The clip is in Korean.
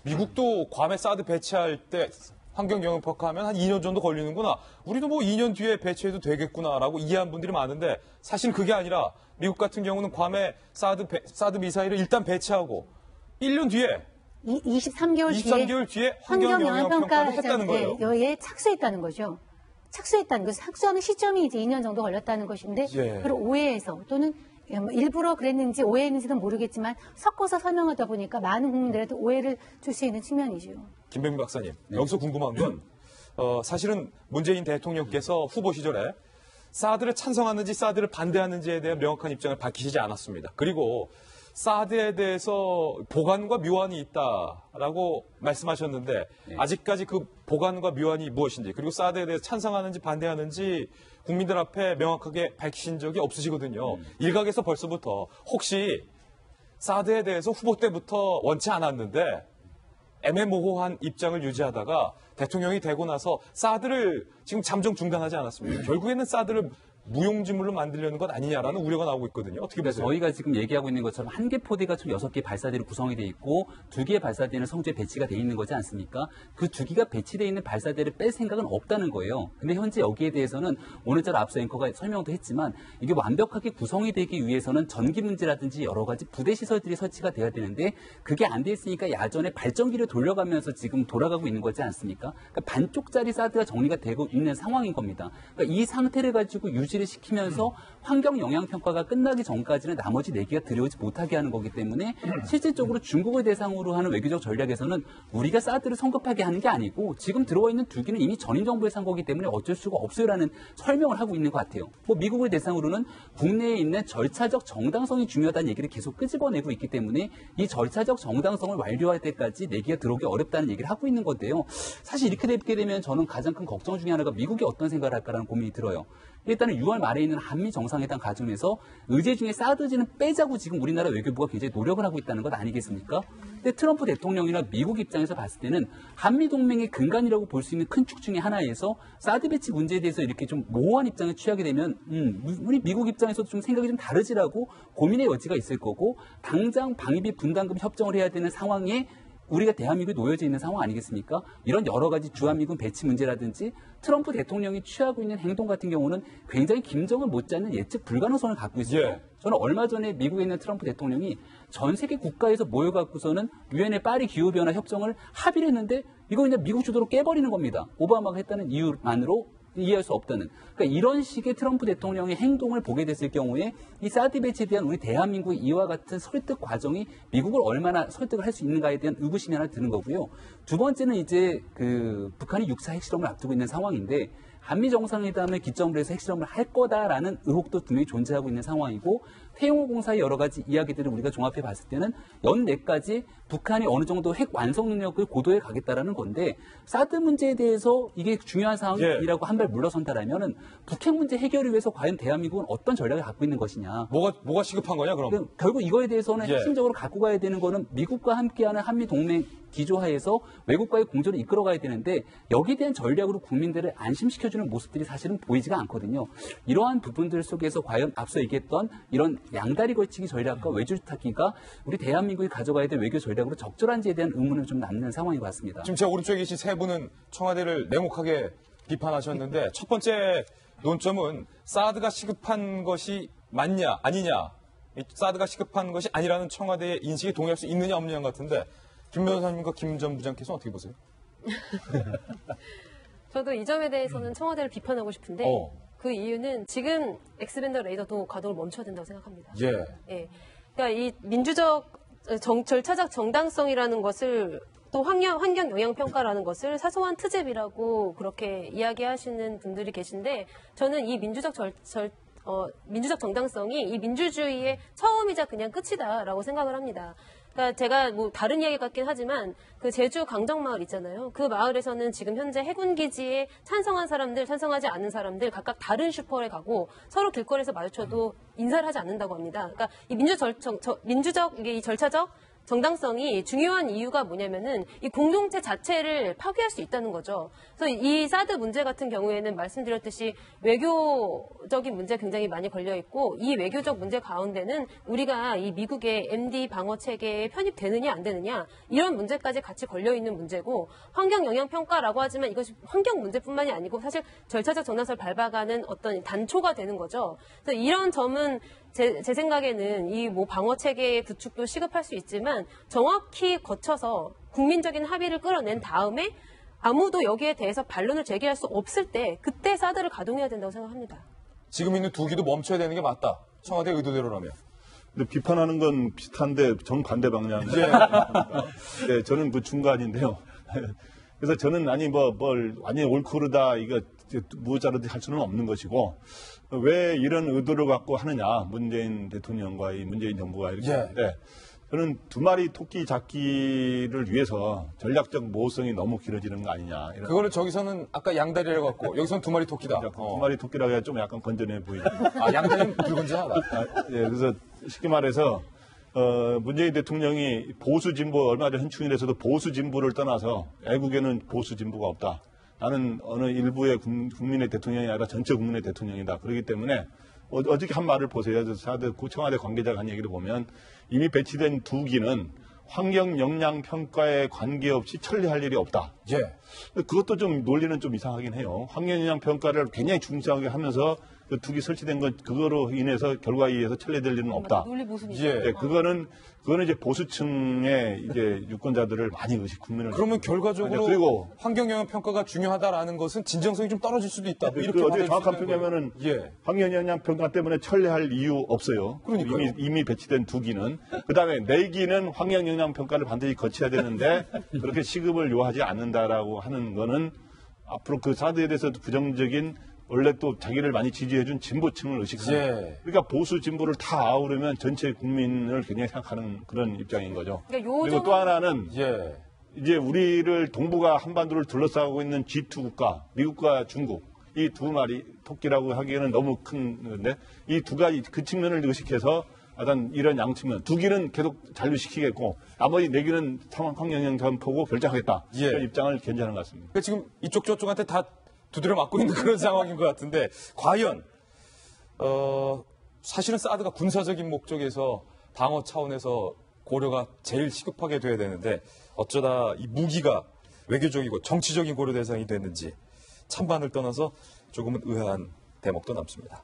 미국도 괌에 사드 배치할 때 환경영향평가하면 한 2년 정도 걸리는구나. 우리도 뭐 2년 뒤에 배치해도 되겠구나라고 이해한 분들이 많은데 사실 그게 아니라 미국 같은 경우는 괌에 사드 미사일을 일단 배치하고 1년 뒤에 23개월 뒤에 환경영향평가를 했다는 거예요. 여기에 착수했다는 거죠. 착수했다는 거. 착수하는 시점이 이제 2년 정도 걸렸다는 것인데 예. 그걸 오해해서 또는 일부러 그랬는지 오해했는지는 모르겠지만 섞어서 설명하다 보니까 많은 국민들한테 오해를 줄 수 있는 측면이죠. 김병민 박사님, 여기서 궁금한 건 사실은 문재인 대통령께서 후보 시절에 사드를 찬성하는지 사드를 반대하는지에 대한 명확한 입장을 밝히시지 않았습니다. 그리고 사드에 대해서 보관과 묘안이 있다라고 말씀하셨는데 아직까지 그 보관과 묘안이 무엇인지 그리고 사드에 대해서 찬성하는지 반대하는지 국민들 앞에 명확하게 밝히신 적이 없으시거든요. 일각에서 벌써부터 혹시 사드에 대해서 후보 때부터 원치 않았는데 애매모호한 입장을 유지하다가 대통령이 되고 나서 사드를 지금 잠정 중단하지 않았습니까? 결국에는 사드를 무용지물로 만들려는 것 아니냐라는 우려가 나오고 있거든요. 어떻게 보세요? 저희가 지금 얘기하고 있는 것처럼 한 개 포대가 총 6개 발사대로 구성이 돼 있고 2개의 발사대는 성주에 배치가 돼 있는 거지 않습니까? 그 2개가 배치되어 있는 발사대를 뺄 생각은 없다는 거예요. 근데 현재 여기에 대해서는 오늘자로 앞서 앵커가 설명도 했지만 이게 완벽하게 구성이 되기 위해서는 전기 문제라든지 여러 가지 부대 시설들이 설치가 돼야 되는데 그게 안 돼 있으니까 야전에 발전기를 돌려가면서 지금 돌아가고 있는 거지 않습니까? 그러니까 반쪽짜리 사드가 정리가 되고 있는 상황인 겁니다. 그러니까 이 상태를 가지고 유지를 시키면서 환경 영향 평가가 끝나기 전까지는 나머지 4개가 들여오지 못하게 하는 거기 때문에 실질적으로 중국을 대상으로 하는 외교적 전략에서는 우리가 사드를 성급하게 하는 게 아니고 지금 들어와 있는 2개는 이미 전임 정부에 산 거기 때문에 어쩔 수가 없어요라는 설명을 하고 있는 것 같아요. 뭐 미국을 대상으로는 국내에 있는 절차적 정당성이 중요하다는 얘기를 계속 끄집어내고 있기 때문에 이 절차적 정당성을 완료할 때까지 4개가 들어오기 어렵다는 얘기를 하고 있는 건데요. 사실 이렇게 되게 되면 저는 가장 큰 걱정 중에 하나가 미국이 어떤 생각을 할까라는 고민이 들어요. 일단은 6월 말에 있는 한미 정상회담 과정에서 의제 중에 사드지는 빼자고 지금 우리나라 외교부가 굉장히 노력을 하고 있다는 것 아니겠습니까? 근데 트럼프 대통령이나 미국 입장에서 봤을 때는 한미 동맹의 근간이라고 볼 수 있는 큰 축 중에 하나에서 사드 배치 문제에 대해서 이렇게 좀 모호한 입장을 취하게 되면 우리 미국 입장에서도 좀 생각이 좀 다르지라고 고민의 여지가 있을 거고 당장 방위비 분담금 협정을 해야 되는 상황에 우리가 대한민국이 놓여져 있는 상황 아니겠습니까? 이런 여러 가지 주한미군 배치 문제라든지 트럼프 대통령이 취하고 있는 행동 같은 경우는 굉장히 김정은 못지않는 예측 불가능성을 갖고 있어요. 예. 저는 얼마 전에 미국에 있는 트럼프 대통령이 전 세계 국가에서 모여갖고서는 유엔의 파리 기후변화 협정을 합의를 했는데 이거 그냥 미국 주도로 깨버리는 겁니다. 오바마가 했다는 이유만으로 이해할 수 없다는. 그러니까 이런 식의 트럼프 대통령의 행동을 보게 됐을 경우에 이 사드 배치에 대한 우리 대한민국의 이와 같은 설득 과정이 미국을 얼마나 설득을 할 수 있는가에 대한 의구심이 하나 드는 거고요. 두 번째는 이제 그 북한이 육사 핵실험을 앞두고 있는 상황인데 한미 정상회담을 기점으로 해서 핵실험을 할 거다라는 의혹도 분명히 존재하고 있는 상황이고 태용호 공사의 여러 가지 이야기들을 우리가 종합해 봤을 때는 연내까지 북한이 어느 정도 핵 완성 능력을 고도해 가겠다라는 건데 사드 문제에 대해서 이게 중요한 상황이라고 한 발 물러선다라면은 북핵 문제 해결을 위해서 과연 대한민국은 어떤 전략을 갖고 있는 것이냐. 뭐가 시급한 거냐 그럼? 결국 이거에 대해서는 핵심적으로 갖고 가야 되는 거는 미국과 함께하는 한미 동맹 기조하에서 외국과의 공조를 이끌어가야 되는데 여기에 대한 전략으로 국민들을 안심시켜주는 모습들이 사실은 보이지가 않거든요. 이러한 부분들 속에서 과연 앞서 얘기했던 이런 양다리 걸치기 전략과 외줄타기가 우리 대한민국이 가져가야 될 외교 전략으로 적절한지에 대한 의문을 좀 남는 상황인 것 같습니다. 지금 제 오른쪽에 계신 세 분은 청와대를 냉혹하게 비판하셨는데 첫 번째 논점은 사드가 시급한 것이 맞냐 아니냐 사드가 시급한 것이 아니라는 청와대의 인식에 동의할 수 있느냐 없느냐 같은데 김 변호사님과 김 전 부장께서는 어떻게 보세요? 저도 이 점에 대해서는 청와대를 비판하고 싶은데 그 이유는 지금 엑스밴더 레이더도 가동을 멈춰야 된다고 생각합니다. 예. 그러니까 이 민주적 절차적 정당성이라는 것을 또 환경 영향 평가라는 것을 사소한 트집이라고 그렇게 이야기하시는 분들이 계신데 저는 이 민주적 정당성이 이 민주주의의 처음이자 그냥 끝이다라고 생각을 합니다. 그러니까 제가 뭐 다른 이야기 같긴 하지만 그 제주 강정마을 있잖아요. 그 마을에서는 지금 현재 해군 기지에 찬성한 사람들, 찬성하지 않는 사람들 각각 다른 슈퍼에 가고 서로 길거리에서 마주쳐도 인사를 하지 않는다고 합니다. 그러니까 이 민주적 이 절차적 정당성이 중요한 이유가 뭐냐면은 이 공동체 자체를 파괴할 수 있다는 거죠. 그래서 이 사드 문제 같은 경우에는 말씀드렸듯이 외교적인 문제 굉장히 많이 걸려 있고 이 외교적 문제 가운데는 우리가 이 미국의 MD 방어 체계에 편입되느냐 안 되느냐 이런 문제까지 같이 걸려 있는 문제고 환경 영향 평가라고 하지만 이것이 환경 문제뿐만이 아니고 사실 절차적 정당성을 밟아가는 어떤 단초가 되는 거죠. 그래서 이런 점은 제 생각에는 이 뭐 방어 체계의 구축도 시급할 수 있지만 정확히 거쳐서 국민적인 합의를 끌어낸 다음에 아무도 여기에 대해서 반론을 제기할 수 없을 때 그때 사드를 가동해야 된다고 생각합니다. 지금 있는 두 기도 멈춰야 되는 게 맞다. 청와대 의도대로라면. 근데 비판하는 건 비슷한데 정반대 방향. 네, 저는 그 중간인데요. 그래서 저는 아니 뭘 완전히 옳고 그르다 이거 무자르듯이 할 수는 없는 것이고 왜 이런 의도를 갖고 하느냐 문재인 대통령과 이 문재인 정부가 이렇게 하는데 저는 두 마리 토끼 잡기를 위해서 전략적 모호성이 너무 길어지는 거 아니냐. 그거는 저기서는 아까 양다리라고 갖고 여기서는 두 마리 토끼다. 두 마리 토끼라고 해야 좀 약간 건전해 보이죠. 아, 양다리는 불건전하다. 그래서 쉽게 말해서 문재인 대통령이 보수 진보 얼마 전 현충일에서도 보수 진보를 떠나서 애국에는 보수 진보가 없다. 나는 어느 일부의 국민의 대통령이 아니라 전체 국민의 대통령이다. 그렇기 때문에 어저께 한 말을 보세요. 청와대 관계자가 한 얘기를 보면 이미 배치된 두 기는 환경 영향 평가에 관계없이 처리할 일이 없다. 그것도 좀 논리는 좀 이상하긴 해요. 환경 영향 평가를 굉장히 중시하게 하면서 그 두 기 설치된 것 그거로 인해서 결과에 의해서 처리될 일은 없다. 논리 모순이죠. 그거는 이제 보수층의 이제 유권자들을 많이 국민을 그러면 결과적으로 그리고 환경 영향 평가가 중요하다라는 것은 진정성이 좀 떨어질 수도 있다. 이렇게 어제 정확한 표현하면은 환경 영향 평가 때문에 처리할 이유 없어요. 그러니까요. 이미 배치된 두 기는 그다음에 네 기는 환경 영향 평가를 반드시 거쳐야 되는데 그렇게 시급을 요하지 않는다라고 하는 거는 앞으로 그 사드에 대해서도 부정적인 원래 또 자기를 많이 지지해준 진보층을 의식하는 그러니까 보수 진보를 다 아우르면 전체 국민을 굉장히 생각하는 그런 입장인 거죠. 그러니까 그리고 또 하나는 이제 우리를 동북아 한반도를 둘러싸고 있는 G2 국가, 미국과 중국 이 두 마리 토끼라고 하기에는 너무 큰 건데 이 두 가지 그 측면을 의식해서 어떤 이런 양측면 두 기는 계속 잔류시키겠고 나머지 네 기는 환경 영향 보고 결정하겠다 이런 입장을 견지하는 것 같습니다. 그러니까 지금 이쪽 저쪽한테 다 두드려 맞고 있는 그런 상황인 것 같은데 과연 사실은 사드가 군사적인 목적에서 방어 차원에서 고려가 제일 시급하게 돼야 되는데 어쩌다 이 무기가 외교적이고 정치적인 고려 대상이 됐는지 찬반을 떠나서 조금은 의아한 대목도 남습니다.